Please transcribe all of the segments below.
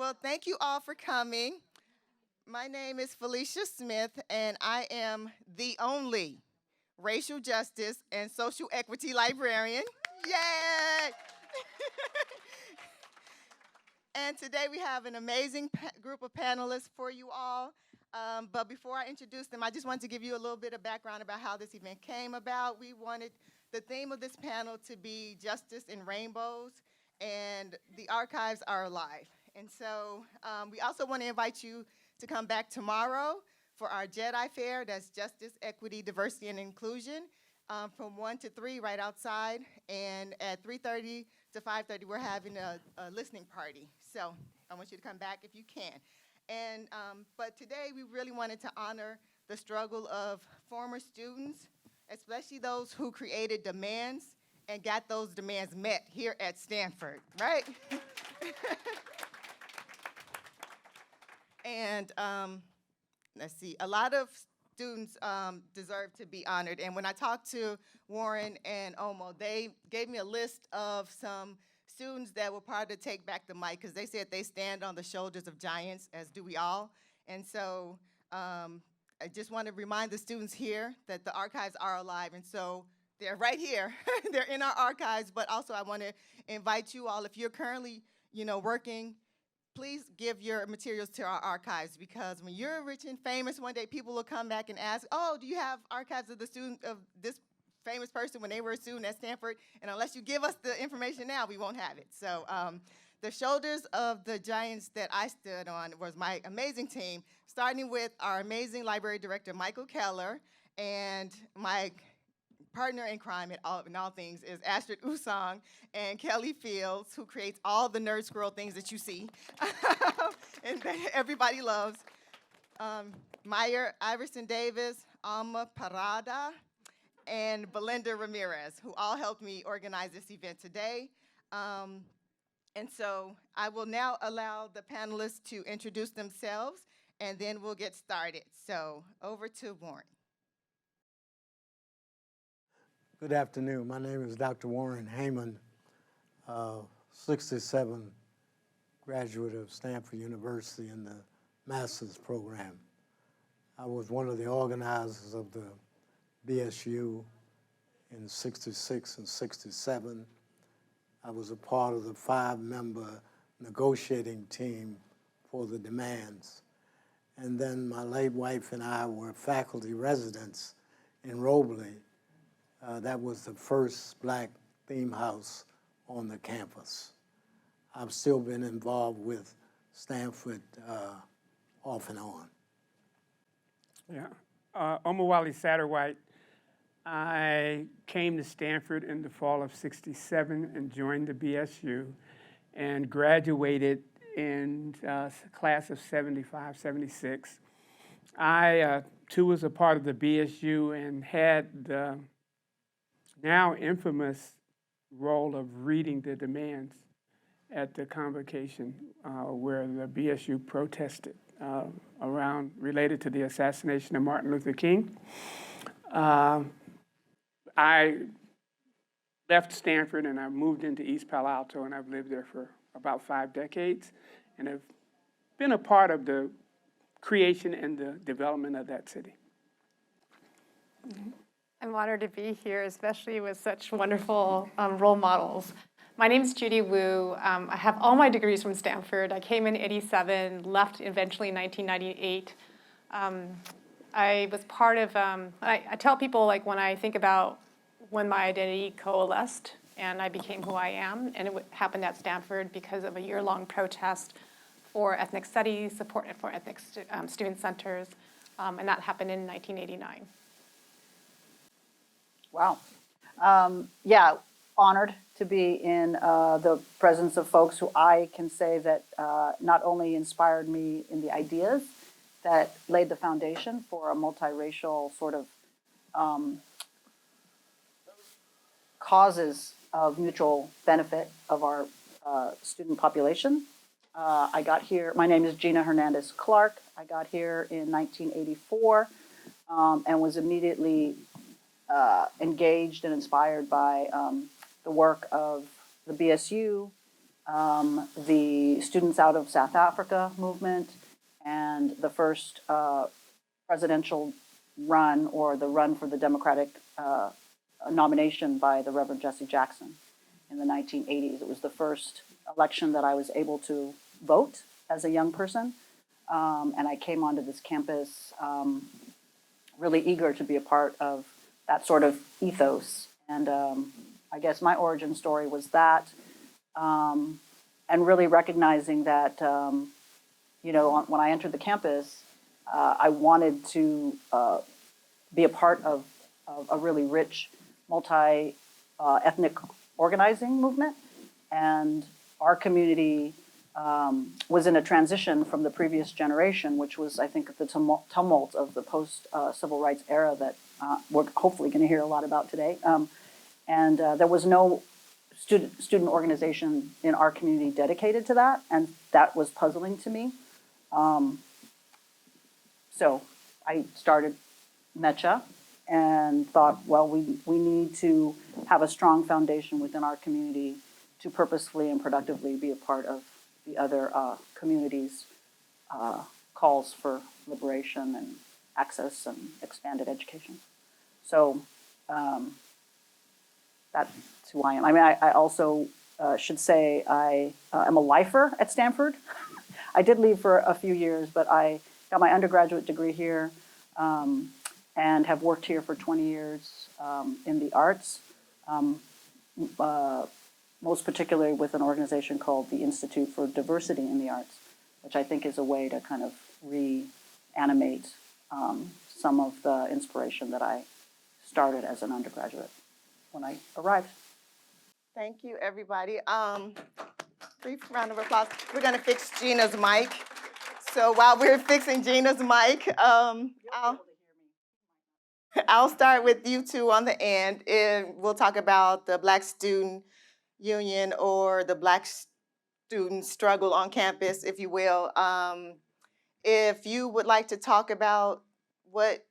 Well, thank you all for coming. My name is Felicia Smith, and I am the only racial justice and social equity librarian. Yay! And today we have an amazing group of panelists for you all. But before I introduce them, I just want to give you a little bit of background about how this event came about. We wanted the theme of this panel to be Justice in Rainbows, and the archives are alive. And so we also want to invite you to come back tomorrow for our Jedi Fair. That's Justice, Equity, Diversity, and Inclusion from 1 to 3 right outside. And at 3:30 to 5:30, we're having a listening party. So I want you to come back if you can. And but today we really wanted to honor the struggle of former students, especially those who created demands and got those demands met here at Stanford, right? And let's see, a lot of students deserve to be honored. And when I talked to Warren and Omo, they gave me a list of some students that were part of Take Back the Mic, because they said they stand on the shoulders of giants, as do we all. And so I just want to remind the students here that the archives are alive. And so they're right here. They're in our archives. But also I want to invite you all, if you're currently working, please give your materials to our archives, because when you're rich and famous, one day people will come back and ask, oh, do you have archives of the student of this famous person when they were a student at Stanford? And unless you give us the information now, we won't have it. So the shoulders of the giants that I stood on was my amazing team, starting with our amazing library director, Michael Keller, and my partner in crime in all things is Astrid Usong and Kelly Fields, who creates all the nerd squirrel things that you see and that everybody loves. Meyer Iverson Davis, Alma Parada, and Belinda Ramirez, who all helped me organize this event today. And so I will now allow the panelists to introduce themselves, and then we'll get started. So over to Warren. Good afternoon. My name is Dr. Warren Hayman, 67 graduate of Stanford University in the master's program. I was one of the organizers of the BSU in 66 and 67. I was a part of the 5-member negotiating team for the demands. And then my late wife and I were faculty residents in Robley. That was the first black theme house on the campus. I've still been involved with Stanford off and on. Yeah, Omowale Satterwhite. I came to Stanford in the fall of '67 and joined the BSU and graduated in class of '75, '76. I, too, was a part of the BSU and had the now infamous role of reading the demands at the convocation where the BSU protested related to the assassination of Martin Luther King. I left Stanford and I moved into East Palo Alto, and I've lived there for about 5 decades and have been a part of the creation and the development of that city. Mm-hmm. I'm honored to be here, especially with such wonderful role models. My name is Judy Wu. I have all my degrees from Stanford. I came in '87, left eventually in 1998. I was part of, I tell people, like, when I think about when my identity coalesced and I became who I am, and it happened at Stanford because of a year-long protest for ethnic studies, support for ethnic student centers, and that happened in 1989. Wow. Yeah, honored to be in the presence of folks who I can say that not only inspired me in the ideas that laid the foundation for a multiracial sort of causes of mutual benefit of our student population. I got here, my name is Gina Hernandez-Clarke. I got here in 1984 and was immediately engaged and inspired by the work of the BSU the Students Out of South Africa movement, and the first presidential run, or the run for the Democratic nomination by the Reverend Jesse Jackson in the 1980s. It was the first election that I was able to vote as a young person. And I came onto this campus really eager to be a part of that sort of ethos. And I guess my origin story was that, and really recognizing that, when I entered the campus, I wanted to be a part of a really rich multi-ethnic organizing movement. And our community was in a transition from the previous generation, which was, I think, the tumult of the post-civil rights era that we're hopefully going to hear a lot about today. And there was no student organization in our community dedicated to that, and that was puzzling to me. So I started MECHA and thought, well, we need to have a strong foundation within our community to purposefully and productively be a part of the other communities' calls for liberation and access and expanded education. So that's who I am. I mean, I also should say I am a lifer at Stanford. I did leave for a few years, but I got my undergraduate degree here and have worked here for 20 years in the arts, most particularly with an organization called the Institute for Diversity in the Arts, which I think is a way to kind of reanimate some of the inspiration that I started as an undergraduate when I arrived. Thank you, everybody. Brief round of applause. We're going to fix Gina's mic. So while we're fixing Gina's mic, I'll start with you two on the end, and we'll talk about the Black Student Union, or the Black student struggle on campus, if you will. If you would like to talk about what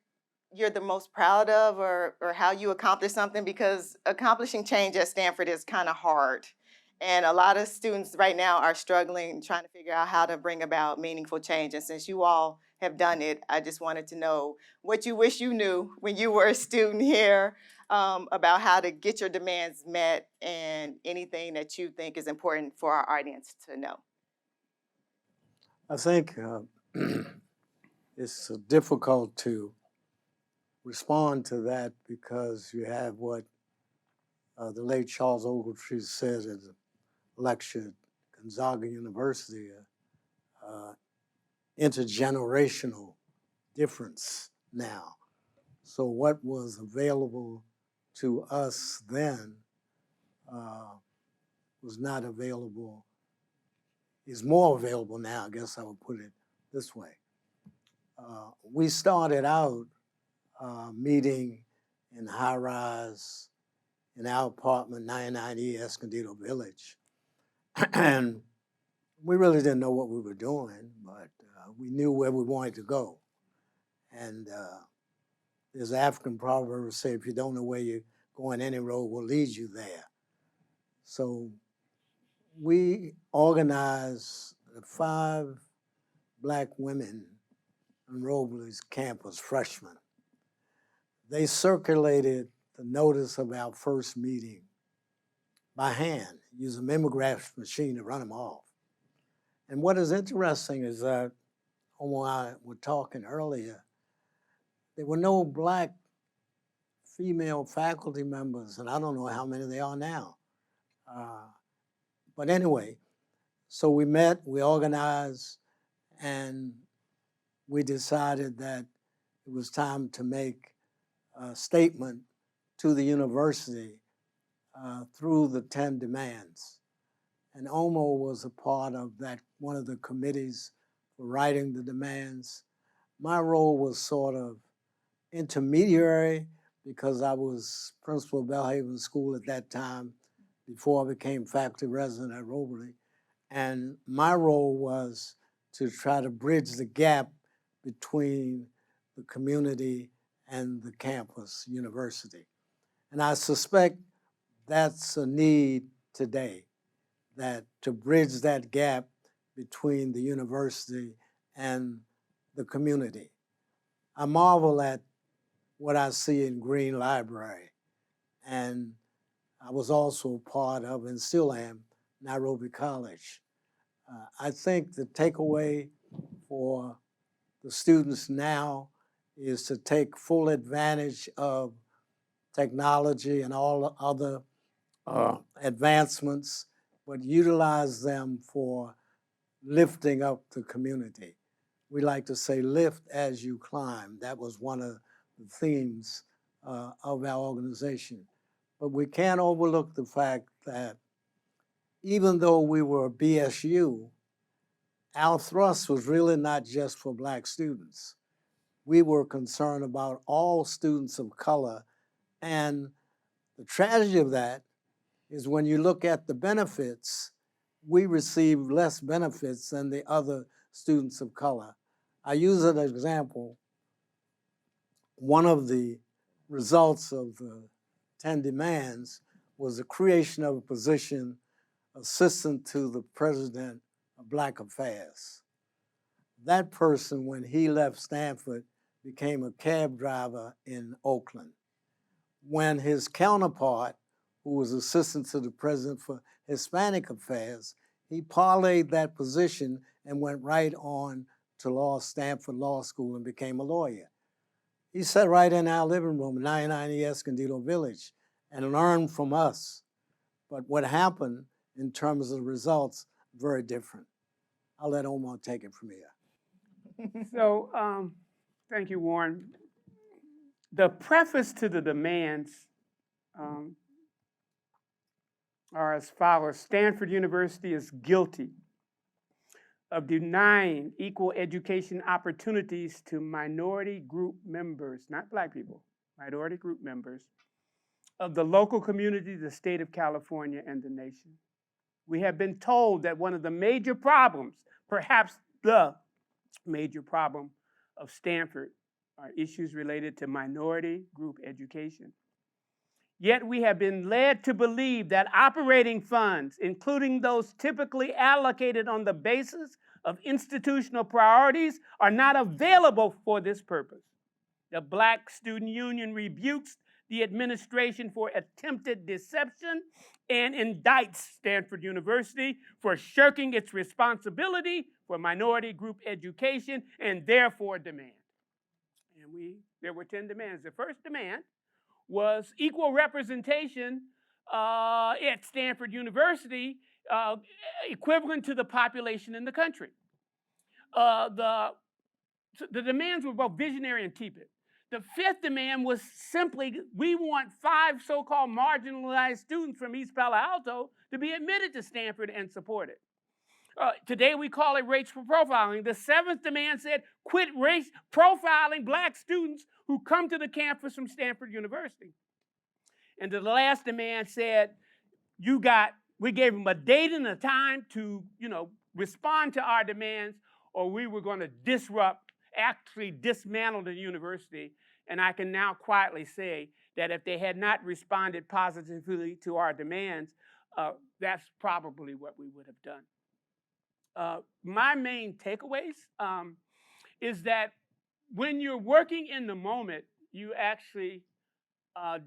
you're the most proud of, or how you accomplished something, because accomplishing change at Stanford is kind of hard. And a lot of students right now are struggling, trying to figure out how to bring about meaningful change. And since you all have done it, I just wanted to know what you wish you knew when you were a student here, about how to get your demands met, and anything that you think is important for our audience to know. I think it's difficult to respond to that, because you have what the late Charles Ogletree said at a lecture at Gonzaga University, intergenerational difference now. So what was available to us then was not available, is more available now, I guess I would put it this way. We started out meeting in high rise in our apartment, 99E Escondido Village. And we really didn't know what we were doing, but we knew where we wanted to go. And there's an African proverb that says, if you don't know where you're going, any road will lead you there. So we organized 5 Black women on Robles campus, freshmen. They circulated the notice of our first meeting by hand, use a mimeograph machine to run them off. And what is interesting is that, when I was talking earlier, there were no Black female faculty members, and I don't know how many there are now. But anyway, so we met, we organized, and we decided that it was time to make a statement to the university through the 10 demands. And Omo was a part of that, one of the committees for writing the demands. My role was sort of intermediary, because I was principal of Belhaven School at that time, before I became faculty resident at Robley. And my role was to try to bridge the gap between the community and the campus university. And I suspect that's a need today. that to bridge that gap between the university and the community. I marvel at what I see in Green Library, and I was also part of, and still am, Nairobi College. I think the takeaway for the students now is to take full advantage of technology and all other advancements, but utilize them for lifting up the community. We like to say, lift as you climb. That was one of the themes of our organization. But we can't overlook the fact that even though we were a BSU, our thrust was really not just for Black students. We were concerned about all students of color. And the tragedy of that is when you look at the benefits, we receive less benefits than the other students of color. I use an example. One of the results of the 10 demands was the creation of a position, assistant to the president of Black Affairs. That person, when he left Stanford, became a cab driver in Oakland. When his counterpart, who was assistant to the president for Hispanic Affairs, he parlayed that position and went right on to Stanford Law School and became a lawyer. He sat right in our living room, 99 Escondido Village, and learned from us. But what happened in terms of the results, very different. I'll let Omar take it from here. So, thank you, Warren. The preface to the demands are as follows. Stanford University is guilty of denying equal education opportunities to minority group members, not Black people, minority group members, of the local community, the state of California, and the nation. We have been told that one of the major problems, perhaps the major problem of Stanford, are issues related to minority group education. Yet we have been led to believe that operating funds, including those typically allocated on the basis of institutional priorities, are not available for this purpose. The Black Student Union rebukes the administration for attempted deception and indicts Stanford University for shirking its responsibility for minority group education and therefore demand. And there were 10 demands. The first demand was equal representation at Stanford University, equivalent to the population in the country. The demands were both visionary and tepid. The fifth demand was simply, we want 5 so-called marginalized students from East Palo Alto to be admitted to Stanford and supported. Today we call it racial profiling. The seventh demand said, quit race profiling Black students who come to the campus from Stanford University. And the last demand said, we gave them a date and a time to, respond to our demands, or we were going to actually dismantle the university. And I can now quietly say that if they had not responded positively to our demands, that's probably what we would have done. My main takeaways is that when you're working in the moment, you actually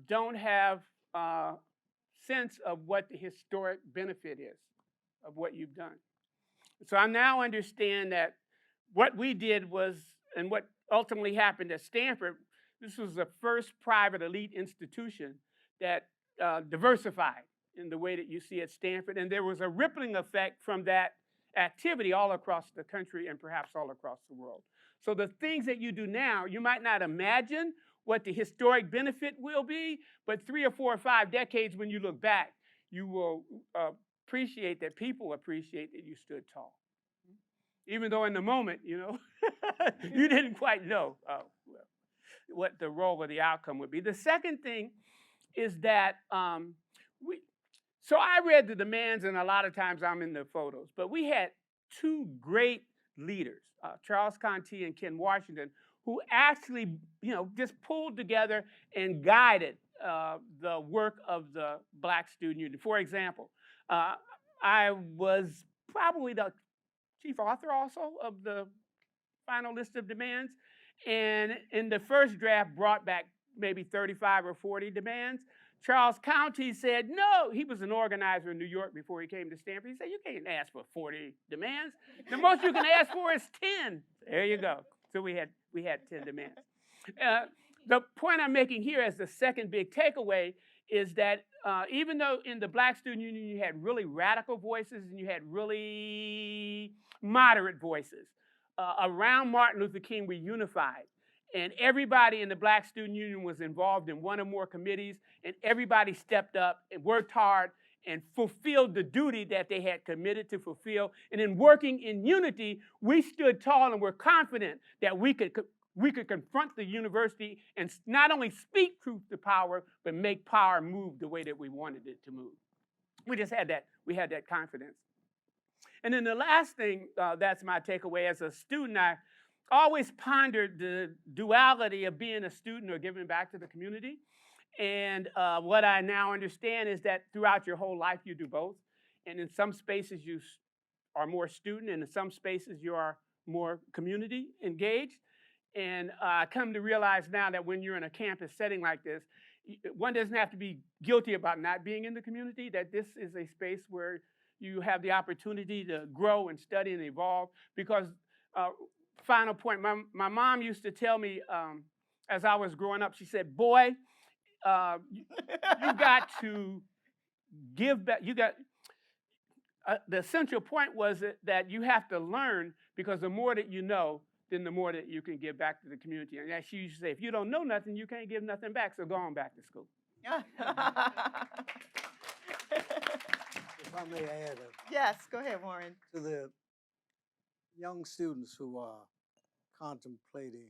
don't have a sense of what the historic benefit is of what you've done. So I now understand that what we did was, and what ultimately happened at Stanford, this was the first private elite institution that diversified in the way that you see at Stanford. And there was a rippling effect from that activity all across the country and perhaps all across the world. So the things that you do now, you might not imagine what the historic benefit will be, but 3 or 4 or 5 decades when you look back, you will appreciate that people appreciate that you stood tall. Even though in the moment, you didn't quite know what the role or the outcome would be. The second thing is that so I read the demands, and a lot of times I'm in the photos, but we had 2 great leaders, Charles Conti and Ken Washington, who actually, just pulled together and guided the work of the Black Student Union. For example, I was probably the chief author also of the final list of demands. And in the first draft, brought back maybe 35 or 40 demands. Charles County said, no, he was an organizer in New York before he came to Stanford. He said, you can't ask for 40 demands. The most you can ask for is 10. There you go. So we had 10 demands. The point I'm making here as the second big takeaway is that even though in the Black Student Union you had really radical voices and you had really moderate voices, around Martin Luther King we unified. And everybody in the Black Student Union was involved in one or more committees, and everybody stepped up and worked hard and fulfilled the duty that they had committed to fulfill. And in working in unity, we stood tall and were confident that we could confront the university and not only speak truth to power, but make power move the way that we wanted it to move. We just had that, we had that confidence. And then the last thing that's my takeaway as a student, I always pondered the duality of being a student or giving back to the community. And what I now understand is that throughout your whole life, you do both. And in some spaces, you are more student, and in some spaces, you are more community engaged. And I come to realize now that when you're in a campus setting like this, one doesn't have to be guilty about not being in the community, that this is a space where you have the opportunity to grow and study and evolve. Because, final point, my mom used to tell me as I was growing up, she said, boy, you got to give back. You got, the essential point was that you have to learn, because the more that you know, then the more that you can give back to the community. And as she used to say, if you don't know nothing, you can't give nothing back, so go on back to school. If I may add Yes, go ahead, Warren. to the young students who are contemplating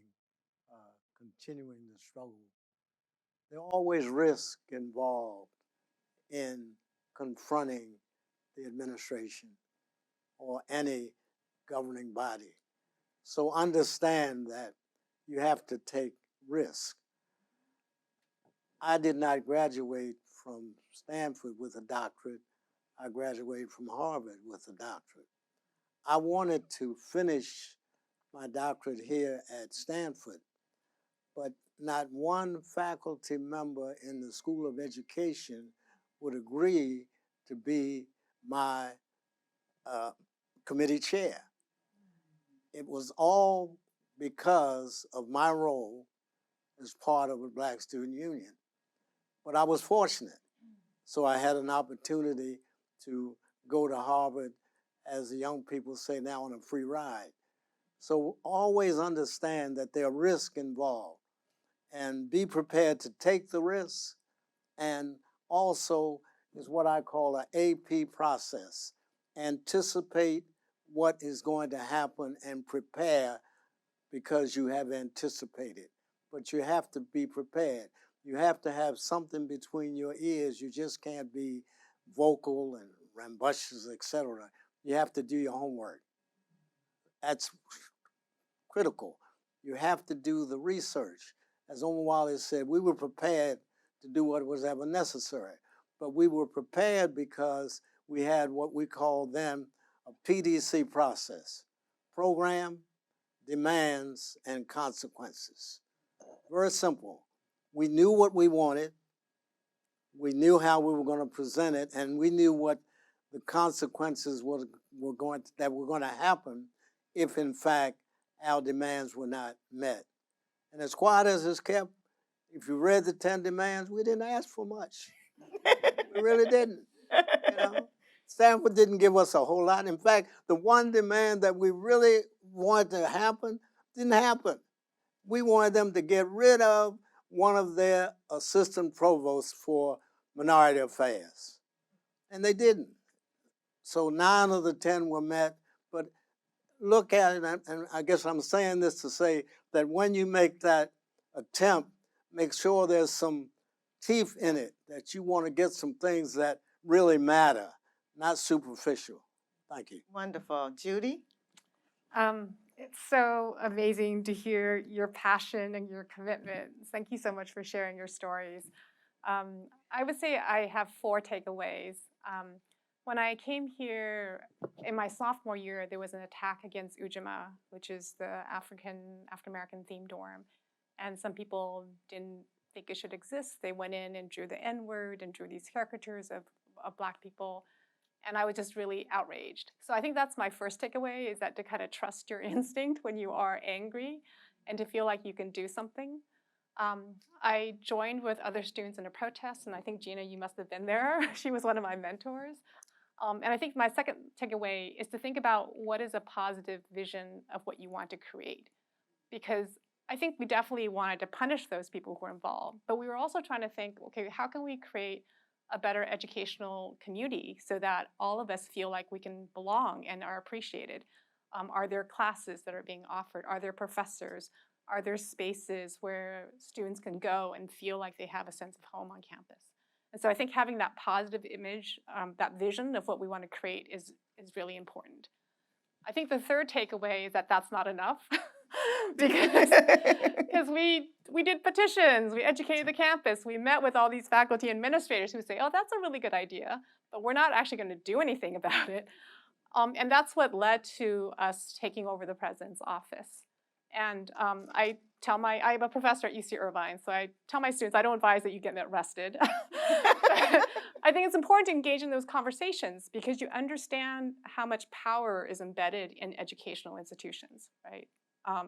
continuing the struggle, there are always risks involved in confronting the administration or any governing body. So understand that you have to take risk. I did not graduate from Stanford with a doctorate. I graduated from Harvard with a doctorate. I wanted to finish my doctorate here at Stanford, but not one faculty member in the School of Education would agree to be my committee chair. It was all because of my role as part of the Black Student Union. But I was fortunate. So I had an opportunity to go to Harvard, as the young people say now, on a free ride. So always understand that there are risks involved, and be prepared to take the risks. And also is what I call an AP process. Anticipate what is going to happen and prepare because you have anticipated. But you have to be prepared. You have to have something between your ears. You just can't be vocal and rambunctious, etc. You have to do your homework. That's critical. You have to do the research. As Omowale said, we were prepared to do what was ever necessary. But we were prepared because we had what we called then a PDC process: program, demands, and consequences. Very simple. We knew what we wanted, we knew how we were going to present it, and we knew what the consequences were going to happen if, in fact, our demands were not met. And as quiet as it's kept, if you read the 10 demands, we didn't ask for much. We really didn't. You know, Stanford didn't give us a whole lot. In fact, the one demand that we really wanted to happen didn't happen. We wanted them to get rid of one of their assistant provosts for minority affairs. And they didn't. So 9 of the 10 were met. But look at it, and I guess I'm saying this to say that when you make that attempt, make sure there's some teeth in it, that you want to get some things that really matter, not superficial. Thank you. Wonderful. Judy? It's so amazing to hear your passion and your commitment. Thank you so much for sharing your stories. I would say I have 4 takeaways. When I came here in my sophomore year, there was an attack against Ujamaa, which is the African-American themed dorm. And some people didn't think it should exist. They went in and drew the N-word and drew these caricatures of Black people. And I was just really outraged. So I think that's my first takeaway, is that to kind of trust your instinct when you are angry and to feel like you can do something. I joined with other students in a protest, and I think, Gina, you must have been there. She was one of my mentors. And I think my second takeaway is to think about what is a positive vision of what you want to create. Because I think we definitely wanted to punish those people who were involved, but we were also trying to think, okay, how can we create a better educational community so that all of us feel like we can belong and are appreciated? Are there classes that are being offered? Are there professors? Are there spaces where students can go and feel like they have a sense of home on campus? And so I think having that positive image, that vision of what we want to create is really important. I think the third takeaway is that that's not enough. because we did petitions, we educated the campus, we met with all these faculty administrators who say, oh, that's a really good idea, but we're not actually going to do anything about it. And that's what led to us taking over the president's office. And I'm a professor at UC Irvine, so I tell my students, I don't advise that you get arrested. I think it's important to engage in those conversations because you understand how much power is embedded in educational institutions, right?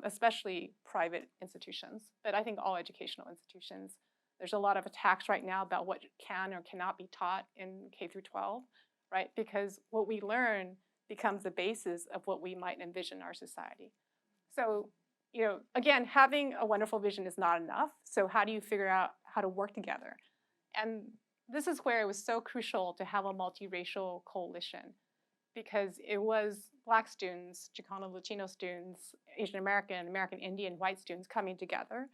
Especially private institutions, but I think all educational institutions. There's a lot of attacks right now about what can or cannot be taught in K through 12, right? Because what we learn becomes the basis of what we might envision our society. So, again, having a wonderful vision is not enough. So how do you figure out how to work together? And this is where it was so crucial to have a multiracial coalition, because it was Black students, Chicana, Latino students, Asian American, American Indian, white students coming together.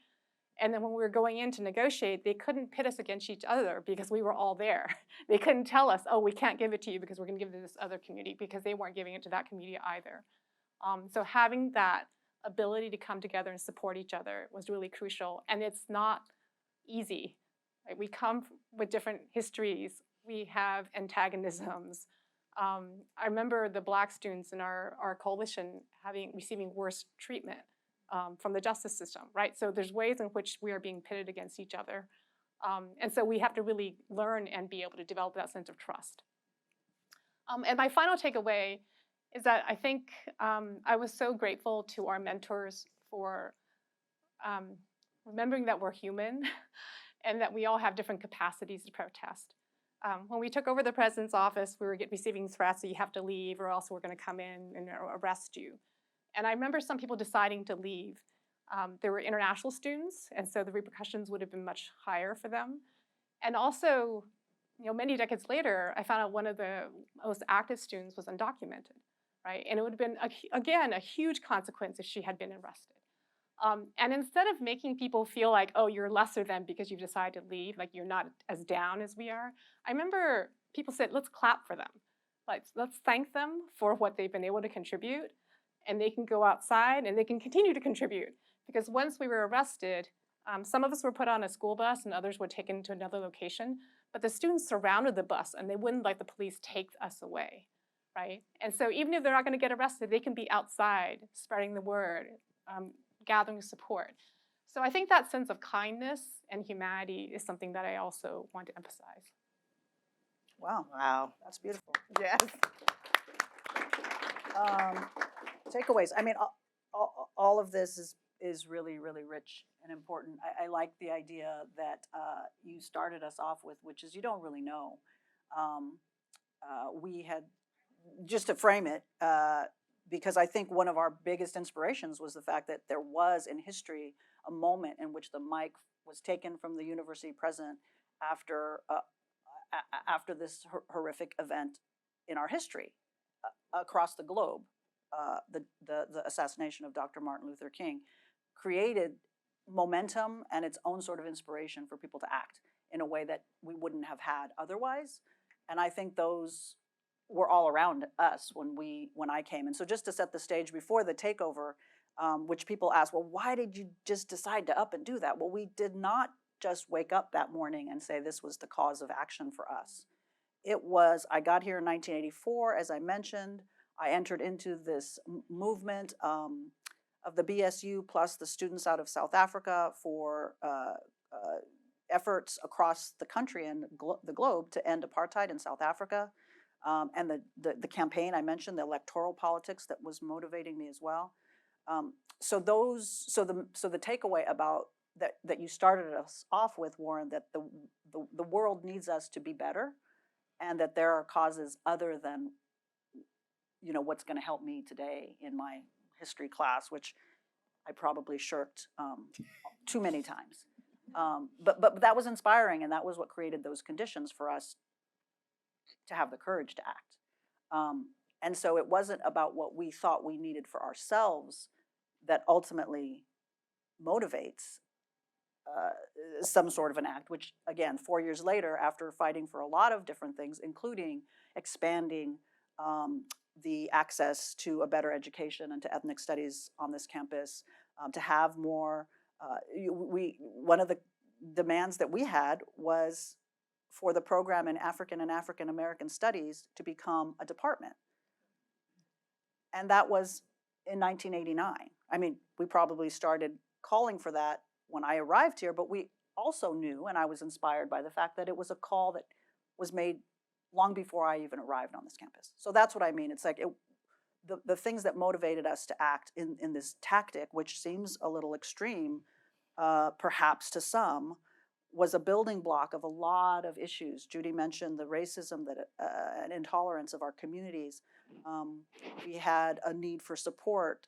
And then when we were going in to negotiate, they couldn't pit us against each other because we were all there. They couldn't tell us, oh, we can't give it to you because we're going to give it to this other community, because they weren't giving it to that community either. So having that ability to come together and support each other was really crucial. And it's not easy. Right? We come with different histories. We have antagonisms. I remember the Black students in our coalition receiving worse treatment from the justice system, right? So there's ways in which we are being pitted against each other. And so we have to really learn and be able to develop that sense of trust. And my final takeaway is that I think I was so grateful to our mentors for remembering that we're human and that we all have different capacities to protest. When we took over the president's office, we were receiving threats that you have to leave or else we're going to come in and arrest you. And I remember some people deciding to leave. There were international students, and so the repercussions would have been much higher for them. And also, many decades later, I found out one of the most active students was undocumented, right? And it would have been, again, a huge consequence if she had been arrested. And instead of making people feel like, oh, you're lesser than because you've decided to leave, like you're not as down as we are, I remember people said, let's clap for them. Let's thank them for what they've been able to contribute, and they can go outside and they can continue to contribute. Because once we were arrested, some of us were put on a school bus and others were taken to another location, but the students surrounded the bus and they wouldn't let the police take us away, right? And so even if they're not going to get arrested, they can be outside spreading the word, gathering support. So I think that sense of kindness and humanity is something that I also want to emphasize. Wow. Wow. That's beautiful. Yes. Takeaways. I mean, all of this is really, really rich and important. I like the idea that you started us off with, which is you don't really know. We had, just to frame it, because I think one of our biggest inspirations was the fact that there was in history a moment in which the mic was taken from the university president after this horrific event in our history across the globe. The assassination of Dr. Martin Luther King created momentum and its own sort of inspiration for people to act in a way that we wouldn't have had otherwise. And I think those were all around us when I came. And so just to set the stage before the takeover, which people ask, well, why did you just decide to up and do that? Well, we did not just wake up that morning and say this was the cause of action for us. I got here in 1984, as I mentioned. I entered into this movement of the BSU plus the students out of South Africa for efforts across the country and the globe to end apartheid in South Africa. And the campaign I mentioned, the electoral politics that was motivating me as well. So the takeaway about that you started us off with, Warren, that the world needs us to be better, and that there are causes other than, you know, what's going to help me today in my history class, which I probably shirked too many times. But that was inspiring, and that was what created those conditions for us to have the courage to act. And so it wasn't about what we thought we needed for ourselves that ultimately motivates some sort of an act, which again, 4 years later, after fighting for a lot of different things, including expanding the access to a better education and to ethnic studies on this campus, to have more, one of the demands that we had was for the program in African and African American studies to become a department. And that was in 1989. I mean, we probably started calling for that when I arrived here, but we also knew, and I was inspired by the fact that it was a call that was made long before I even arrived on this campus. So that's what I mean. It's like the things that motivated us to act in this tactic, which seems a little extreme, perhaps to some, was a building block of a lot of issues. Judy mentioned the racism and intolerance of our communities. We had a need for support.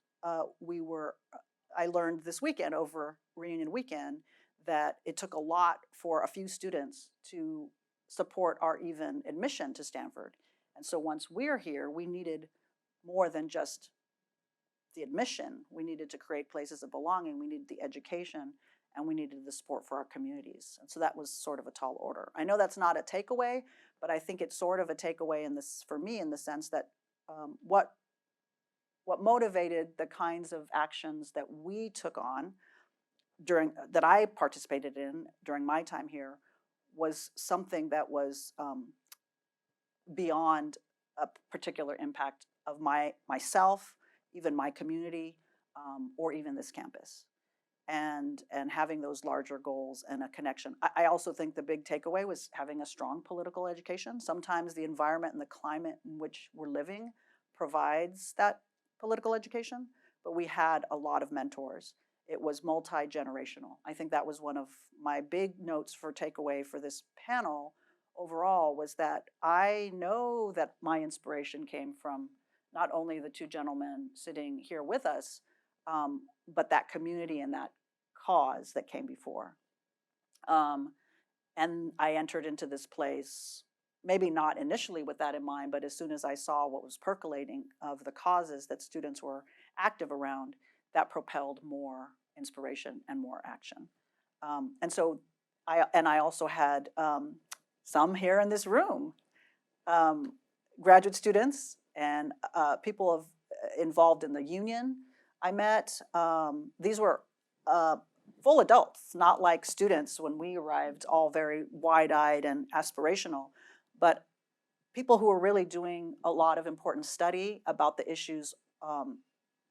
I learned this weekend over reunion weekend that it took a lot for a few students to support our even admission to Stanford. And so once we're here, we needed more than just the admission. We needed to create places of belonging. We needed the education, and we needed the support for our communities. And so that was sort of a tall order. I know that's not a takeaway, but I think it's sort of a takeaway in this, for me, in the sense that what motivated the kinds of actions that we took on that I participated in during my time here was something that was beyond a particular impact of myself, even my community, or even this campus. And having those larger goals and a connection. I also think the big takeaway was having a strong political education. Sometimes the environment and the climate in which we're living provides that political education, but we had a lot of mentors. It was multi-generational. I think that was one of my big notes for takeaway for this panel overall, was that I know that my inspiration came from not only the two gentlemen sitting here with us, but that community and that cause that came before. And I entered into this place, maybe not initially with that in mind, but as soon as I saw what was percolating of the causes that students were active around, that propelled more inspiration and more action. And so I also had some here in this room, graduate students and people involved in the union I met. These were full adults, not like students when we arrived, all very wide-eyed and aspirational, but people who were really doing a lot of important study about the issues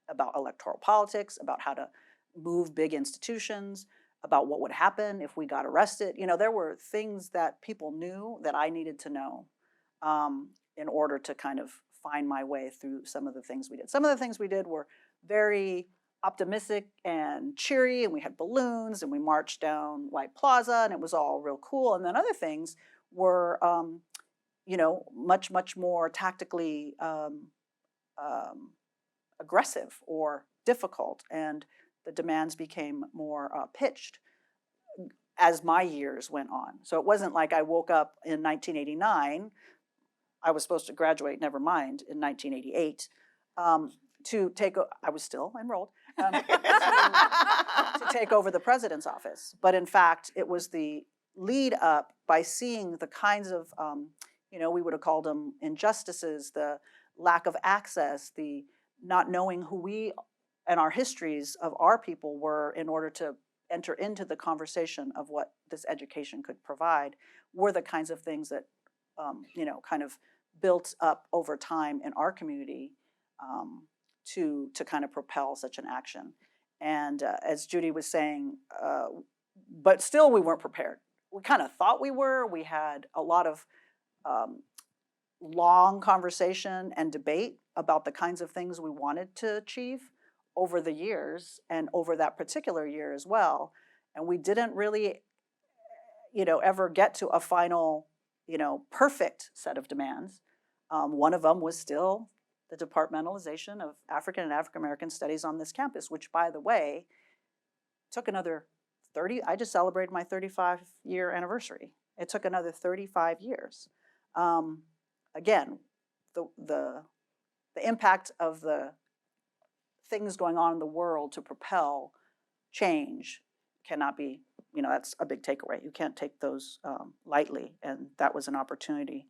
about electoral politics, about how to move big institutions, about what would happen if we got arrested. You know, there were things that people knew that I needed to know in order to kind of find my way through some of the things we did. Some of the things we did were very optimistic and cheery, and we had balloons, and we marched down White Plaza, and it was all real cool. And then other things were, you know, much, much more tactically aggressive or difficult, and the demands became more pitched as my years went on. So it wasn't like I woke up in 1989, I was supposed to graduate, never mind, in 1988, I was still enrolled, to take over the president's office. But in fact, it was the lead up by seeing the kinds of, you know, we would have called them injustices, the lack of access, the not knowing who we and our histories of our people were in order to enter into the conversation of what this education could provide, were the kinds of things that kind of built up over time in our community to kind of propel such an action. And as Judy was saying, but still we weren't prepared. We kind of thought we were. We had a lot of long conversation and debate about the kinds of things we wanted to achieve over the years and over that particular year as well. And we didn't really, ever get to a final, perfect set of demands. One of them was still the departmentalization of African and African American studies on this campus, which, by the way, took another 30, I just celebrated my 35-year anniversary. It took another 35 years. Again, the impact of the things going on in the world to propel change cannot be, that's a big takeaway. You can't take those lightly, and that was an opportunity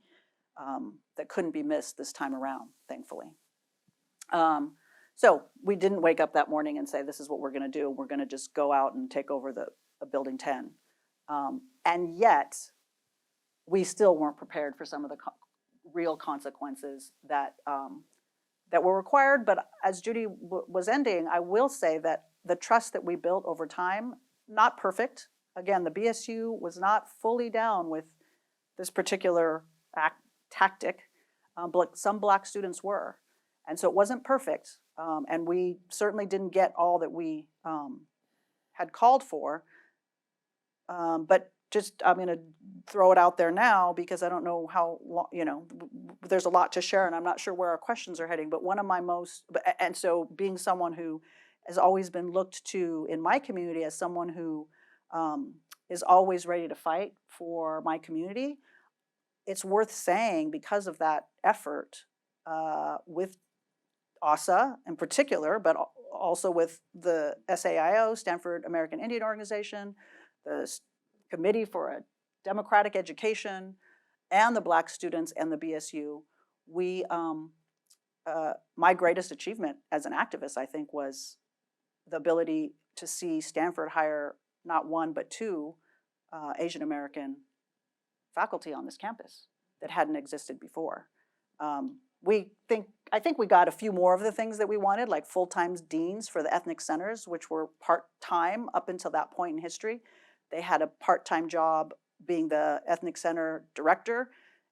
that couldn't be missed this time around, thankfully. So we didn't wake up that morning and say, this is what we're going to do. We're going to just go out and take over the Building 10. And yet, we still weren't prepared for some of the real consequences that were required. But as Judy was ending, I will say that the trust that we built over time, not perfect. Again, the BSU was not fully down with this particular tactic, but some Black students were. And so it wasn't perfect. And we certainly didn't get all that we had called for. But just, I'm going to throw it out there now because I don't know how long, there's a lot to share and I'm not sure where our questions are heading. But one of my and so being someone who has always been looked to in my community as someone who is always ready to fight for my community, it's worth saying because of that effort with ASA in particular, but also with the SAIO, Stanford American Indian Organization, the Committee for a Democratic Education, and the Black students and the BSU, we, my greatest achievement as an activist, I think, was the ability to see Stanford hire not one, but two Asian American faculty on this campus that hadn't existed before. I think we got a few more of the things that we wanted, like full-time deans for the ethnic centers, which were part-time up until that point in history. They had a part-time job being the ethnic center director,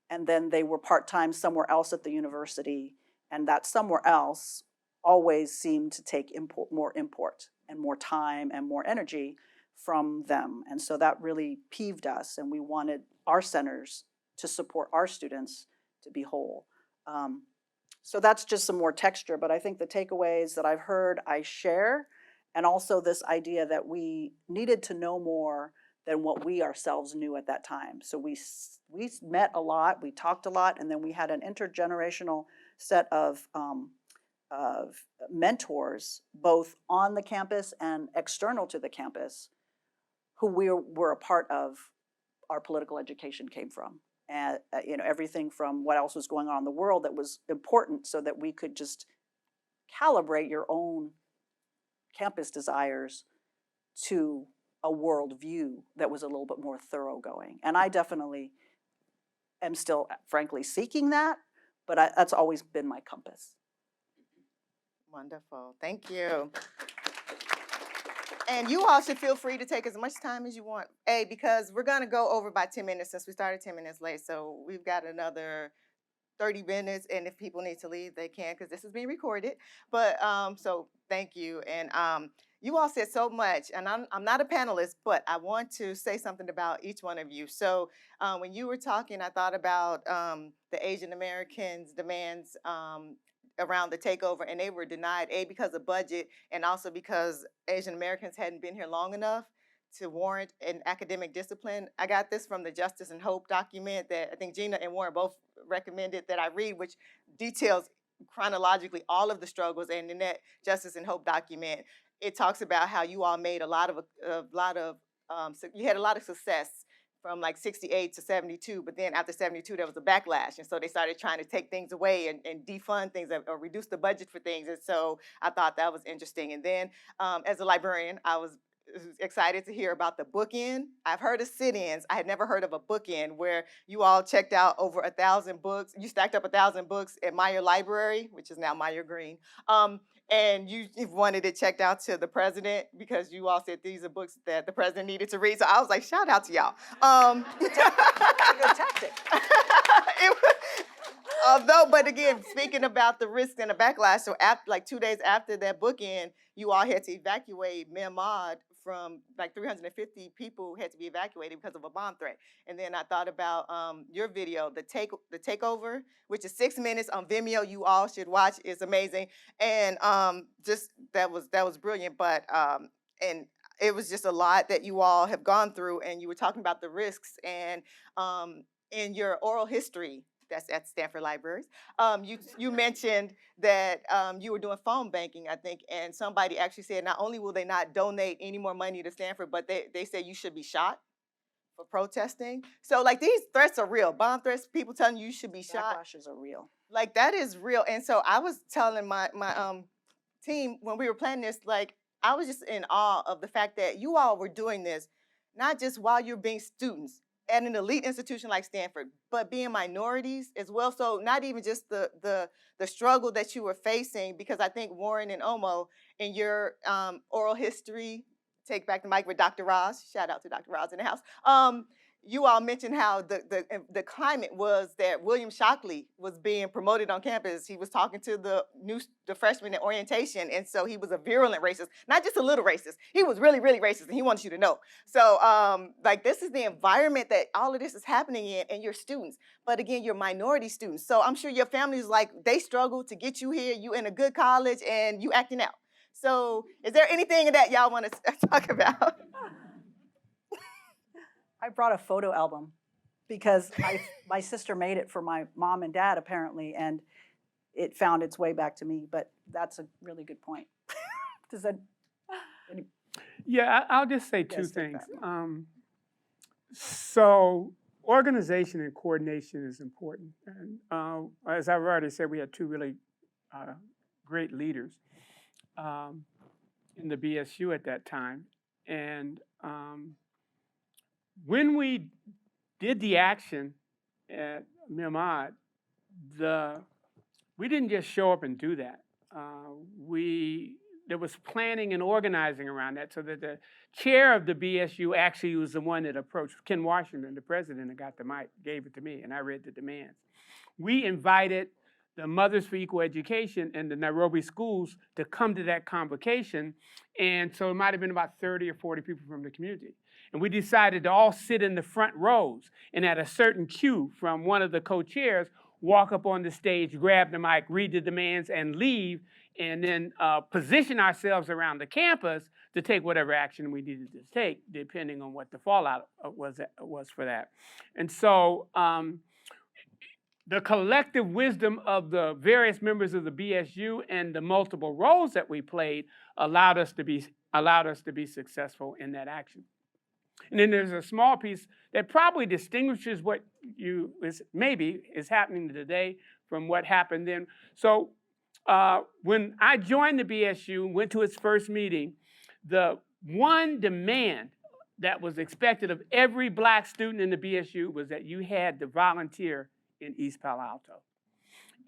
and then they were part-time somewhere else at the university, and that somewhere else always seemed to take more import and more time and more energy from them. And so that really peeved us, and we wanted our centers to support our students to be whole. So that's just some more texture, but I think the takeaways that I've heard I share, and also this idea that we needed to know more than what we ourselves knew at that time. So we met a lot, we talked a lot, and then we had an intergenerational set of mentors, both on the campus and external to the campus, who we were a part of our political education came from. And everything from what else was going on in the world that was important so that we could just calibrate your own campus desires to a worldview that was a little bit more thoroughgoing. And I definitely am still, frankly, seeking that, but that's always been my compass. Wonderful. Thank you. And you all should feel free to take as much time as you want, because we're going to go over by 10 minutes since we started 10 minutes late. So we've got another 30 minutes, and if people need to leave, they can, because this is being recorded. But so thank you. And you all said so much, and I'm not a panelist, but I want to say something about each one of you. So when you were talking, I thought about the Asian Americans' demands around the takeover, and they were denied, because of budget, and also because Asian Americans hadn't been here long enough to warrant an academic discipline. I got this from the Justice and Hope document that I think Gina and Warren both recommended that I read, which details chronologically all of the struggles. And in that Justice and Hope document, it talks about how you all made you had a lot of success from like 68 to 72, but then after 72, there was a backlash. And so they started trying to take things away and defund things or reduce the budget for things. And so I thought that was interesting. And then as a librarian, I was excited to hear about the bookend. I've heard of sit-ins. I had never heard of a bookend where you all checked out over 1,000 books. You stacked up 1,000 books at Meyer Library, which is now Meyer Green. And you wanted it checked out to the president because you all said these are books that the president needed to read. So I was like, shout out to y'all. That's a good tactic. But again, speaking about the risk and the backlash, so after, like 2 days after that bookend, you all had to evacuate Myanmar from like 350 people had to be evacuated because of a bomb threat. And then I thought about your video, the takeover, which is 6 minutes on Vimeo. You all should watch. It's amazing. And just that was brilliant. But and it was just a lot that you all have gone through. And you were talking about the risks and in your oral history. That's at Stanford Libraries. You mentioned that you were doing phone banking, I think, and somebody actually said not only will they not donate any more money to Stanford, but they say you should be shot for protesting. So like these threats are real. Bomb threats, people telling you should be shot. Backlashes are real. Like that is real. And so I was telling my team when we were planning this, like I was just in awe of the fact that you all were doing this, not just while you're being students at an elite institution like Stanford, but being minorities as well. So not even just the struggle that you were facing, because I think Warren and Omo in your oral history, take back the mic with Dr. Roz, shout out to Dr. Roz in the house. You all mentioned how the climate was that William Shockley was being promoted on campus. He was talking to the freshmen at orientation, and so he was a virulent racist, not just a little racist. He was really, really racist, and he wants you to know. So, like, this is the environment that all of this is happening in, and you're students. But again, you're minority students. So I'm sure your family's like, they struggled to get you here. You in a good college, and you acting out. So is there anything that y'all want to talk about? I brought a photo album because my sister made it for my mom and dad apparently, and it found its way back to me. But that's a really good point. Does that? Yeah, I'll just say two Yes, take things. So organization and coordination is important. And as I've already said, we had two really great leaders in the BSU at that time. And when we did the action at Myanmar, we didn't just show up and do that. There was planning and organizing around that, so that the chair of the BSU actually was the one that approached Ken Washington, the president, and got the mic, gave it to me, and I read the demands. We invited the Mothers for Equal Education and the Nairobi schools to come to that convocation, and so it might have been about 30 or 40 people from the community. And we decided to all sit in the front rows, and at a certain cue from one of the co-chairs, walk up on the stage, grab the mic, read the demands, and leave, and then position ourselves around the campus to take whatever action we needed to take, depending on what the fallout was for that. And so the collective wisdom of the various members of the BSU and the multiple roles that we played allowed us to be successful in that action. And then there's a small piece that probably distinguishes what maybe is happening today from what happened then. So when I joined the BSU, went to its first meeting, the one demand that was expected of every Black student in the BSU was that you had to volunteer in East Palo Alto.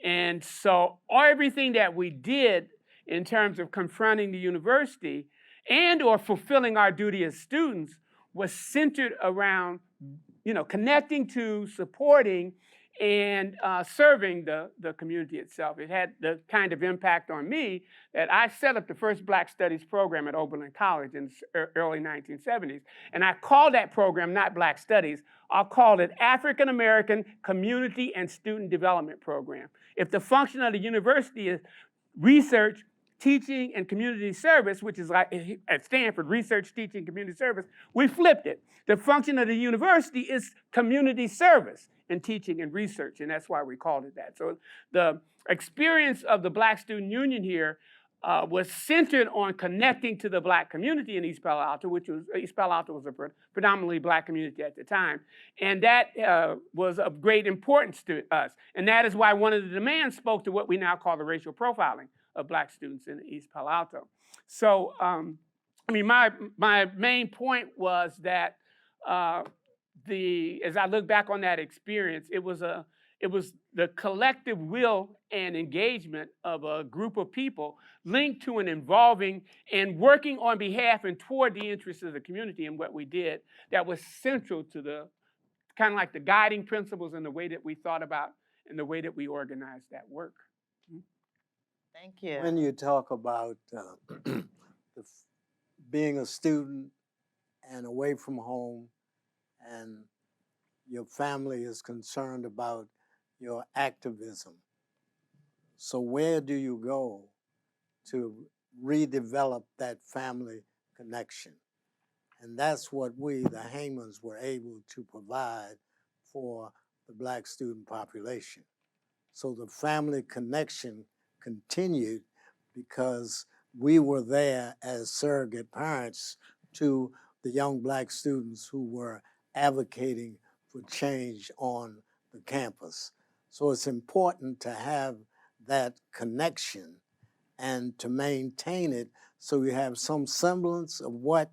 And so everything that we did in terms of confronting the university and or fulfilling our duty as students was centered around, connecting to, supporting, and serving the community itself. It had the kind of impact on me that I set up the first Black Studies program at Oberlin College in the early 1970s. And I called that program not Black Studies, I'll call it African American Community and Student Development Program. If the function of the university is research, teaching, and community service, which is like at Stanford, research, teaching, community service, we flipped it. The function of the university is community service and teaching and research, and that's why we called it that. So the experience of the Black Student Union here was centered on connecting to the Black community in East Palo Alto, East Palo Alto was a predominantly Black community at the time. And that was of great importance to us. And that is why one of the demands spoke to what we now call the racial profiling of Black students in East Palo Alto. So I mean, my main point was that as I look back on that experience, it was the collective will and engagement of a group of people linked to and involving and working on behalf and toward the interests of the community and what we did that was central to the kind of like the guiding principles and the way that we thought about and the way that we organized that work. Thank you. When you talk about being a student and away from home, and your family is concerned about your activism, so where do you go to redevelop that family connection? And that's what we, the Haymans, were able to provide for the Black student population. So the family connection continued because we were there as surrogate parents to the young Black students who were advocating for change on the campus. So it's important to have that connection and to maintain it so you have some semblance of what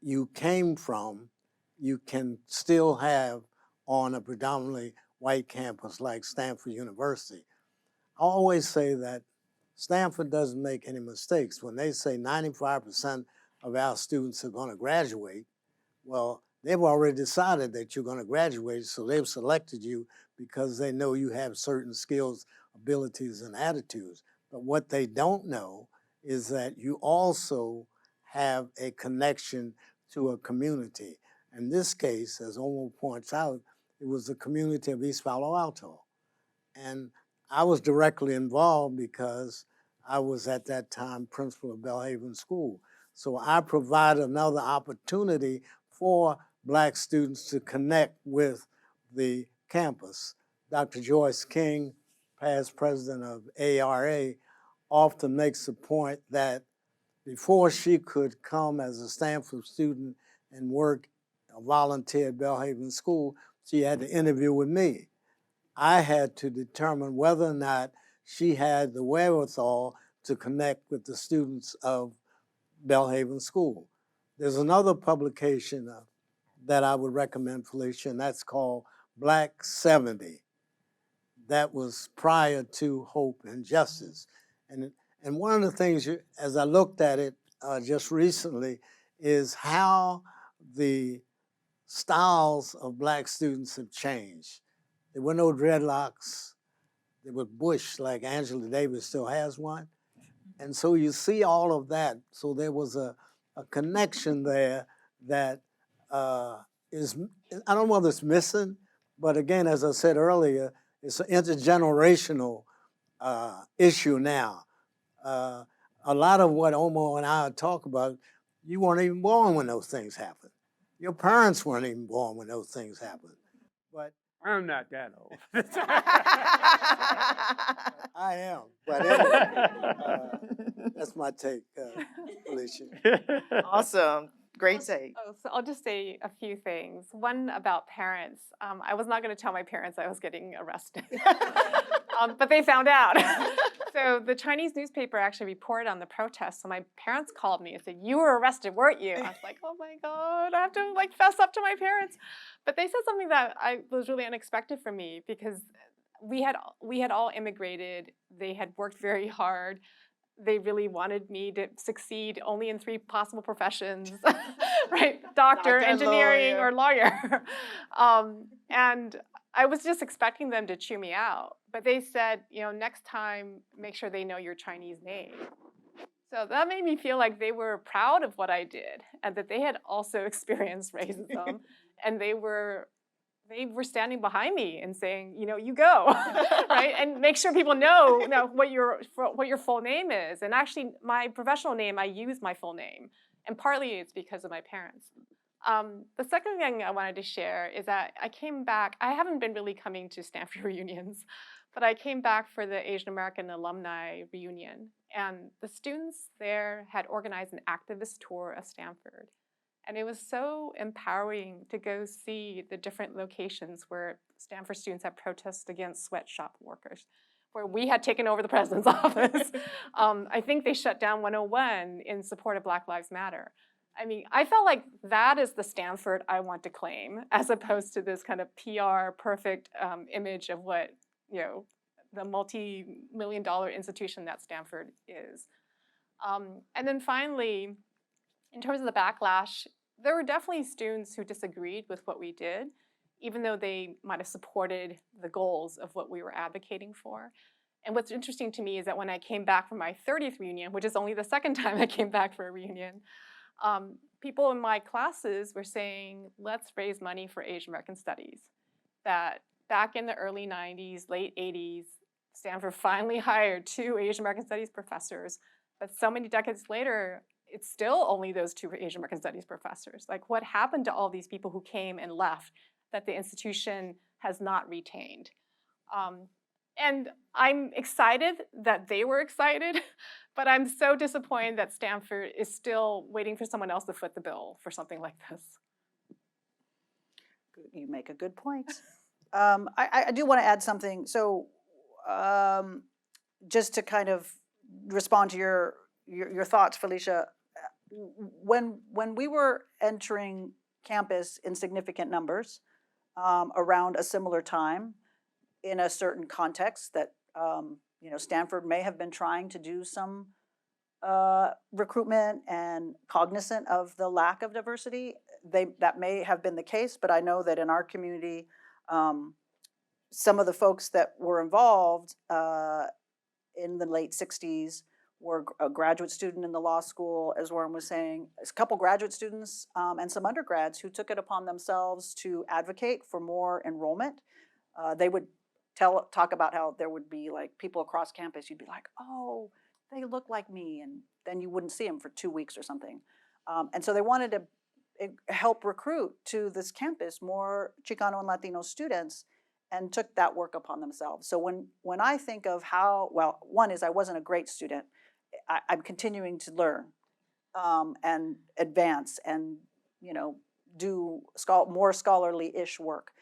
you came from, you can still have on a predominantly white campus like Stanford University. I always say that Stanford doesn't make any mistakes. When they say 95% of our students are going to graduate, well, they've already decided that you're going to graduate, so they've selected you because they know you have certain skills, abilities, and attitudes. But what they don't know is that you also have a connection to a community. In this case, as Omo points out, it was the community of East Palo Alto. And I was directly involved because I was at that time principal of Belhaven School. So I provided another opportunity for Black students to connect with the campus. Dr. Joyce King, past president of ARA, often makes the point that before she could come as a Stanford student and work, volunteer at Belhaven School, she had to interview with me. I had to determine whether or not she had the wherewithal to connect with the students of Belhaven School. There's another publication that I would recommend, Felicia, and that's called Black 70. That was prior to Hope and Justice. And one of the things, as I looked at it just recently, is how the styles of Black students have changed. There were no dreadlocks. There was bush, like Angela Davis still has one. And so you see all of that. So there was a connection there that is, I don't know whether it's missing, but again, as I said earlier, it's an intergenerational issue now. A lot of what Omo and I talk about, you weren't even born when those things happened. Your parents weren't even born when those things happened. But I'm not that old. I am. But anyway, that's my take, Felicia. Awesome. Great take. So I'll just say a few things. One about parents. I was not going to tell my parents I was getting arrested, but they found out. So the Chinese newspaper actually reported on the protest. So my parents called me and said, "You were arrested, weren't you?" I was like, "Oh my God, I have to like fess up to my parents." But they said something that was really unexpected for me because we had all immigrated. They had worked very hard. They really wanted me to succeed only in 3 possible professions, right? Doctor, engineering, or lawyer. And I was just expecting them to chew me out. But they said, next time, make sure they know your Chinese name. So that made me feel like they were proud of what I did and that they had also experienced racism. And they were standing behind me and saying, you go, right? And make sure people know what your full name is. And actually, my professional name, I use my full name. And partly it's because of my parents. The second thing I wanted to share is that I came back. I haven't been really coming to Stanford reunions, but I came back for the Asian American alumni reunion. And the students there had organized an activist tour of Stanford. And it was so empowering to go see the different locations where Stanford students have protested against sweatshop workers, where we had taken over the president's office. I think they shut down 101 in support of Black Lives Matter. I mean, I felt like that is the Stanford I want to claim, as opposed to this kind of PR perfect image of what, you know, the multi-million-dollar institution that Stanford is. And then finally, in terms of the backlash, there were definitely students who disagreed with what we did, even though they might have supported the goals of what we were advocating for. And what's interesting to me is that when I came back from my 30th reunion, which is only the second time I came back for a reunion, people in my classes were saying, let's raise money for Asian American Studies. That back in the early 90s, late 80s, Stanford finally hired 2 Asian American Studies professors, but so many decades later, it's still only those 2 Asian American Studies professors. Like, what happened to all these people who came and left that the institution has not retained? And I'm excited that they were excited, but I'm so disappointed that Stanford is still waiting for someone else to foot the bill for something like this. You make a good point. I do want to add something. So just to kind of respond to your thoughts, Felicia, when we were entering campus in significant numbers around a similar time, in a certain context that you know, Stanford may have been trying to do some recruitment and cognizant of the lack of diversity. That may have been the case, but I know that in our community, some of the folks that were involved in the late 60s were a graduate student in the law school, as Warren was saying, a couple graduate students and some undergrads who took it upon themselves to advocate for more enrollment. They would talk about how there would be like people across campus, you'd be like, oh, they look like me, and then you wouldn't see them for 2 weeks or something. And so they wanted to help recruit to this campus more Chicano and Latino students, and took that work upon themselves. So when I think of how, well, one is I wasn't a great student. I'm continuing to learn and advance and, you know, do more scholarly-ish work.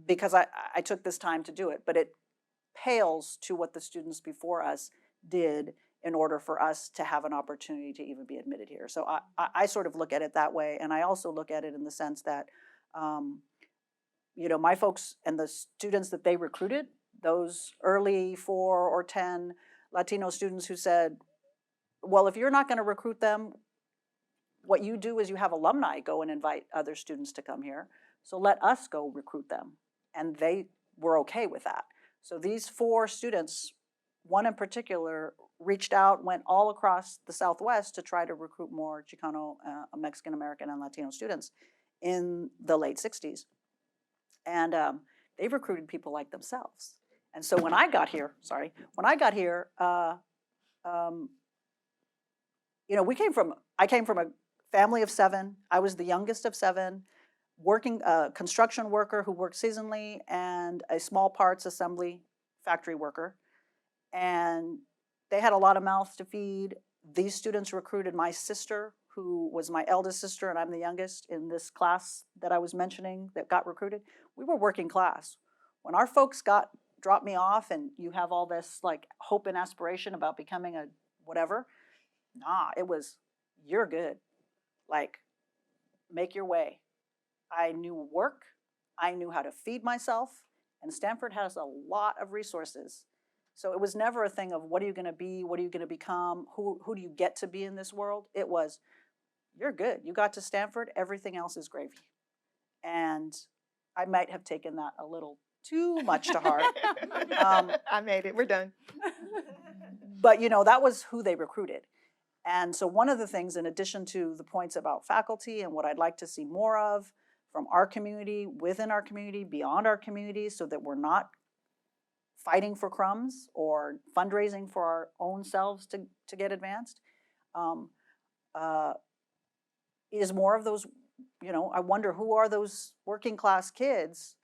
Because I took this time to do it, but it pales to what the students before us did in order for us to have an opportunity to even be admitted here. So I sort of look at it that way, and I also look at it in the sense that, you know, my folks and the students that they recruited, those early 4 or 10 Latino students who said, well, if you're not going to recruit them, what you do is you have alumni go and invite other students to come here. So let us go recruit them. And they were okay with that. So these 4 students, one in particular, reached out, went all across the Southwest to try to recruit more Chicano, Mexican American, and Latino students in the late 60s. And they recruited people like themselves. And so when I got here, you know, I came from a family of 7. I was the youngest of 7. Working construction worker who worked seasonally, and a small parts assembly factory worker. And they had a lot of mouths to feed. These students recruited my sister, who was my eldest sister, and I'm the youngest in this class that I was mentioning that got recruited. We were working class. When our folks dropped me off, and you have all this like hope and aspiration about becoming a whatever, nah, it was, you're good. Like, make your way. I knew work, I knew how to feed myself, and Stanford has a lot of resources. So it was never a thing of what are you gonna be, what are you gonna become, who do you get to be in this world? It was, you're good, you got to Stanford, everything else is gravy. And I might have taken that a little too much to heart. I made it, we're done. But you know, that was who they recruited. And so one of the things, in addition to the points about faculty and what I'd like to see more of from our community, within our community, beyond our community, so that we're not fighting for crumbs or fundraising for our own selves to get advanced, is more of those, you know, I wonder who are those working class kids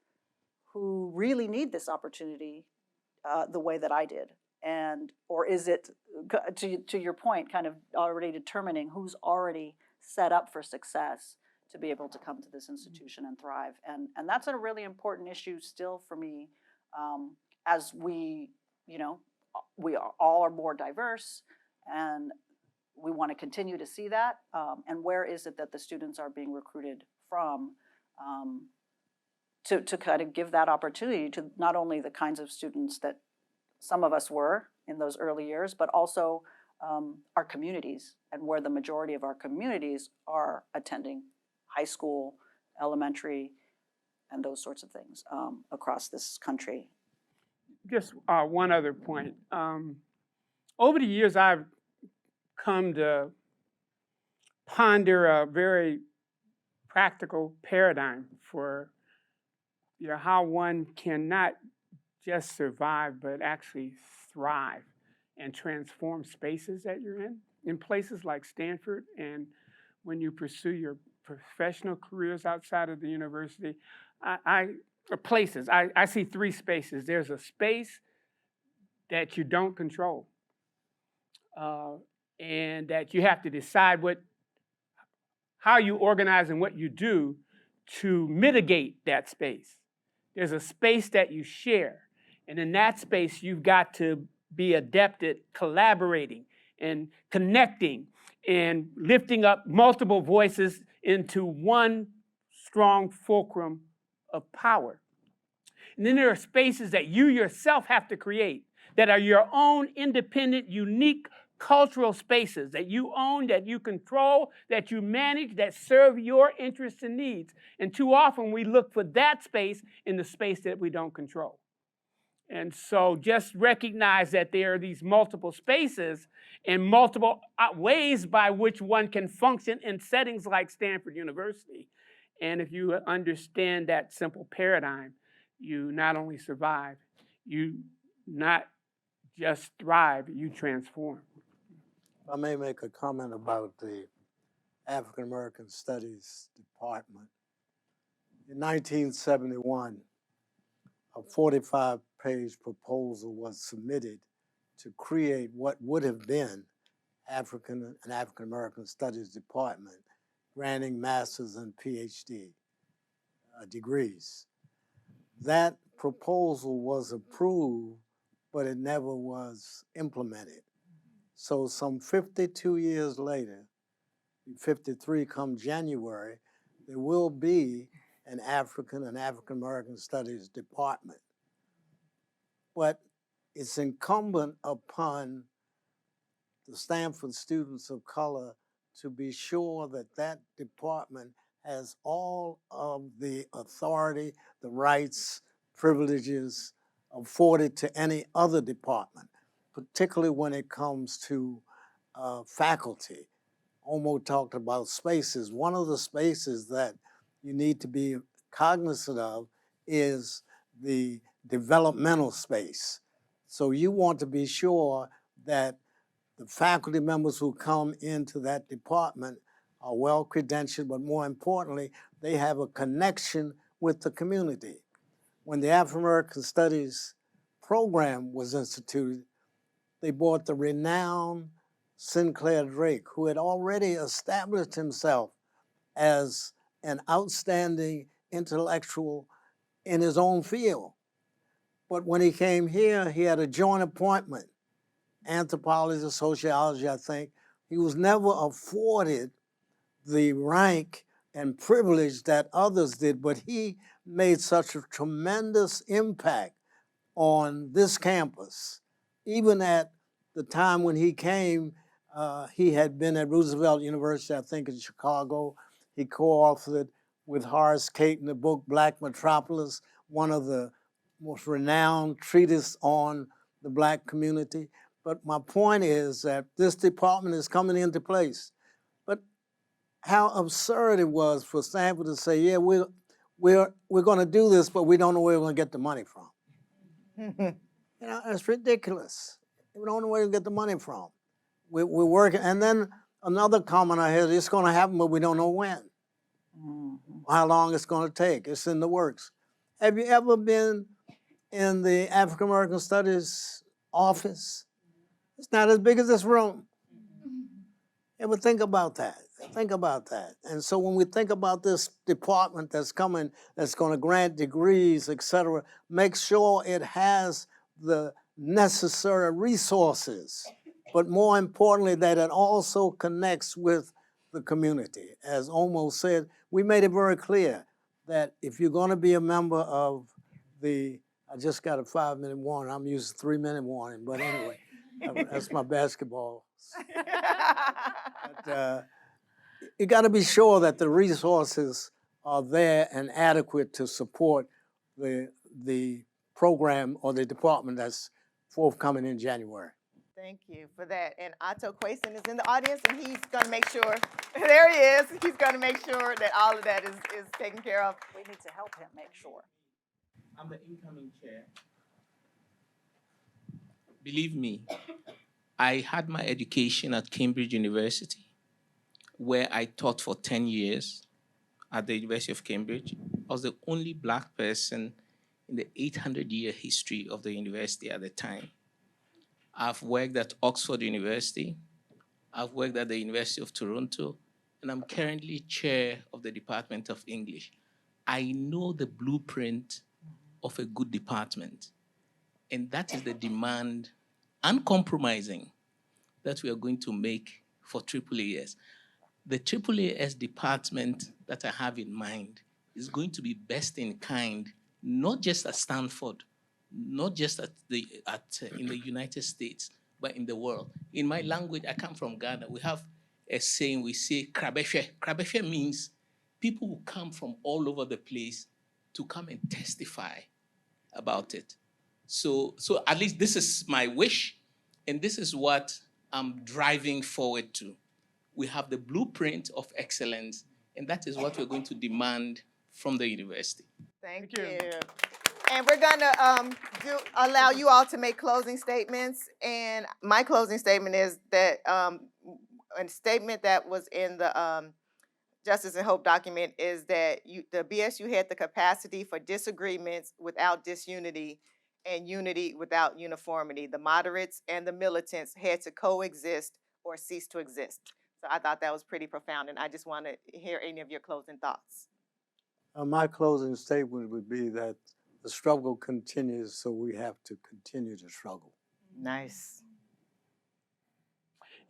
who really need this opportunity the way that I did. And, or is it, to your point, kind of already determining who's already set up for success to be able to come to this institution and thrive. And that's a really important issue still for me as we, all are more diverse, and we want to continue to see that. And where is it that the students are being recruited from, to kind of give that opportunity to not only the kinds of students that some of us were in those early years, but also our communities, and where the majority of our communities are attending high school, elementary, and those sorts of things across this country. Just one other point. Over the years, I've come to ponder a very practical paradigm for how one cannot just survive, but actually thrive and transform spaces that you're in places like Stanford, and when you pursue your professional careers outside of the university. I see three spaces. There's a space that you don't control, and that you have to decide how you organize and what you do to mitigate that space. There's a space that you share, and in that space, you've got to be adept at collaborating and connecting and lifting up multiple voices into one strong fulcrum of power. And then there are spaces that you yourself have to create that are your own independent, unique cultural spaces that you own, that you control, that you manage, that serve your interests and needs. And too often we look for that space in the space that we don't control. And so just recognize that there are these multiple spaces and multiple ways by which one can function in settings like Stanford University. And if you understand that simple paradigm, you not only survive, you not just thrive, you transform. I may make a comment about the African American Studies Department. In 1971, a 45-page proposal was submitted to create what would have been an African American Studies Department, granting master's and PhD degrees. That proposal was approved, but it never was implemented. So some 52 years later, 53 come January, there will be an African and African American Studies Department. But it's incumbent upon the Stanford students of color to be sure that that department has all of the authority, the rights, privileges afforded to any other department, particularly when it comes to faculty. Omo talked about spaces. One of the spaces that you need to be cognizant of is the developmental space. So you want to be sure that the faculty members who come into that department are well credentialed, but more importantly, they have a connection with the community. When the African American Studies program was instituted, they brought the renowned Sinclair Drake, who had already established himself as an outstanding intellectual in his own field. But when he came here, he had a joint appointment, anthropology, sociology, I think. He was never afforded the rank and privilege that others did, but he made such a tremendous impact on this campus. Even at the time when he came, he had been at Roosevelt University, I think in Chicago. He co-authored with Horace Caton the book Black Metropolis, one of the most renowned treatises on the Black community. But my point is that this department is coming into place. But how absurd it was for Stanford to say, yeah, we're going to do this, but we don't know where we're going to get the money from. It's ridiculous. We don't know where to get the money from. We're working, and then another comment I had, it's going to happen, but we don't know when. How long it's going to take. It's in the works. Have you ever been in the African American Studies office? It's not as big as this room. Ever think about that? Think about that. And so when we think about this department that's coming, that's going to grant degrees, et cetera, make sure it has the necessary resources, but more importantly, that it also connects with the community. As Omo said, we made it very clear that if you're going to be a member of the, I just got a 5-minute warning, I'm using 3-minute warning, but anyway, that's my basketball. But, you got to be sure that the resources are there and adequate to support the program or the department that's forthcoming in January. Thank you for that. And Otto Quason is in the audience, and he's going to make sure, there he is, he's going to make sure that all of that is taken care of. We need to help him make sure. I'm the incoming chair. Believe me, I had my education at Cambridge University, where I taught for 10 years at the University of Cambridge. I was the only Black person in the 800-year history of the university at the time. I've worked at Oxford University. I've worked at the University of Toronto, and I'm currently chair of the Department of English. I know the blueprint of a good department, and that is the demand, uncompromising, that we are going to make for AAAS. The AAAS department that I have in mind is going to be best in kind, not just at Stanford, not just in the United States, but in the world. In my language, I come from Ghana. We have a saying, we say krabehwe. Krabehwe means people who come from all over the place to come and testify about it. So at least this is my wish, and this is what I'm driving forward to. We have the blueprint of excellence, and that is what we're going to demand from the university. Thank you. And we're going to allow you all to make closing statements. And my closing statement is that a statement that was in the Justice and Hope document is that the BSU had the capacity for disagreements without disunity and unity without uniformity. The moderates and the militants had to coexist or cease to exist. So I thought that was pretty profound, and I just want to hear any of your closing thoughts. My closing statement would be that the struggle continues, so we have to continue to struggle. Nice.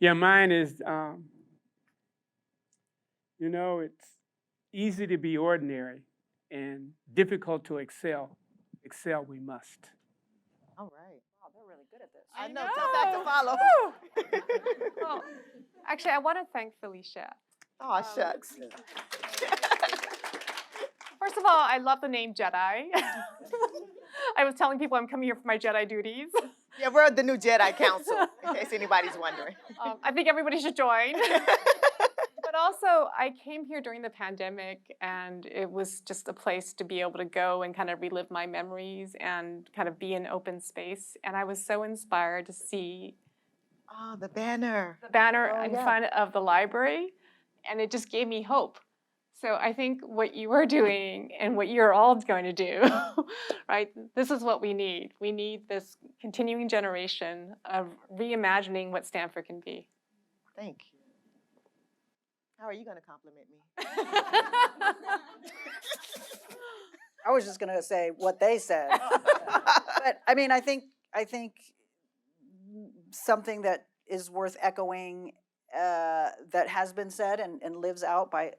Yeah, mine is, it's easy to be ordinary and difficult to excel. Excel we must. All right. Wow, they're really good at this. I know. Tough act to follow. Well, actually, I want to thank Felicia. Oh, shucks. First of all, I love the name Jedi. I was telling people I'm coming here for my Jedi duties. Yeah, we're the new Jedi Council, in case anybody's wondering. I think everybody should join. But also, I came here during the pandemic, and it was just a place to be able to go and kind of relive my memories and kind of be in open space. And I was so inspired to see Oh, the banner. the banner Oh, in yeah. front of the library, and it just gave me hope. So I think what you are doing and what you're all going to do, right, this is what we need. We need this continuing generation of reimagining what Stanford can be. Thank you. How are you going to compliment me? I was just going to say what they said. But I mean, I think something that is worth echoing that has been said and lives out by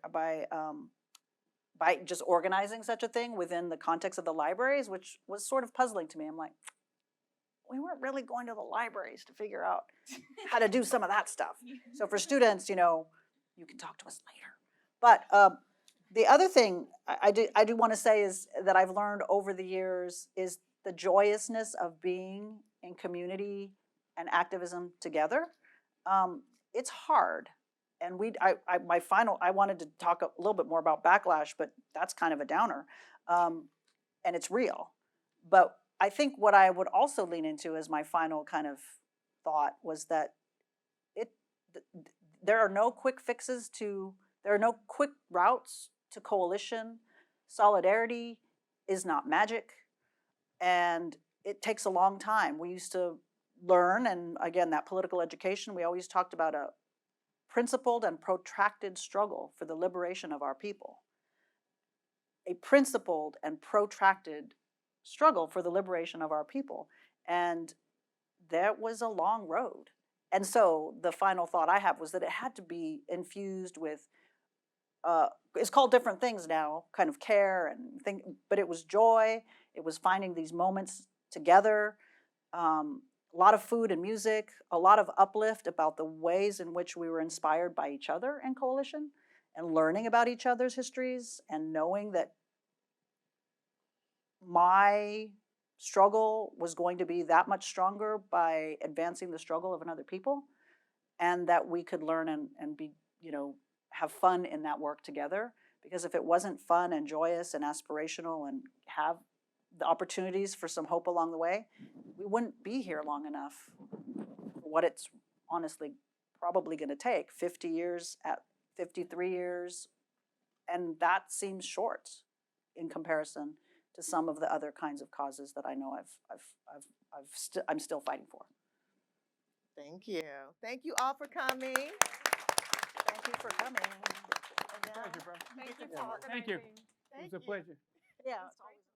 just organizing such a thing within the context of the libraries, which was sort of puzzling to me. I'm like, we weren't really going to the libraries to figure out how to do some of that stuff. So for students, you can talk to us later. But the other thing I do want to say is that I've learned over the years is the joyousness of being in community and activism together. It's hard, and I wanted to talk a little bit more about backlash, but that's kind of a downer, and it's real. But I think what I would also lean into as my final kind of thought was that there are no quick fixes there are no quick routes to coalition. Solidarity is not magic, and it takes a long time. We used to learn, and again, that political education, we always talked about a principled and protracted struggle for the liberation of our people. A principled and protracted struggle for the liberation of our people. And that was a long road. And so the final thought I have was that it had to be infused with, it's called different things now, kind of care and think, but it was joy. It was finding these moments together. A lot of food and music, a lot of uplift about the ways in which we were inspired by each other in coalition, and learning about each other's histories, and knowing that my struggle was going to be that much stronger by advancing the struggle of another people, and that we could learn and be, have fun in that work together. Because if it wasn't fun and joyous and aspirational and have the opportunities for some hope along the way, we wouldn't be here long enough for what it's honestly probably going to take. 50 years at 53 years, and that seems short in comparison to some of the other kinds of causes that I know I'm still fighting for. Thank you. Thank you all for coming. Thank you for coming. Pleasure, bro. Thank you Thank you. It was a pleasure. Yeah, it's always.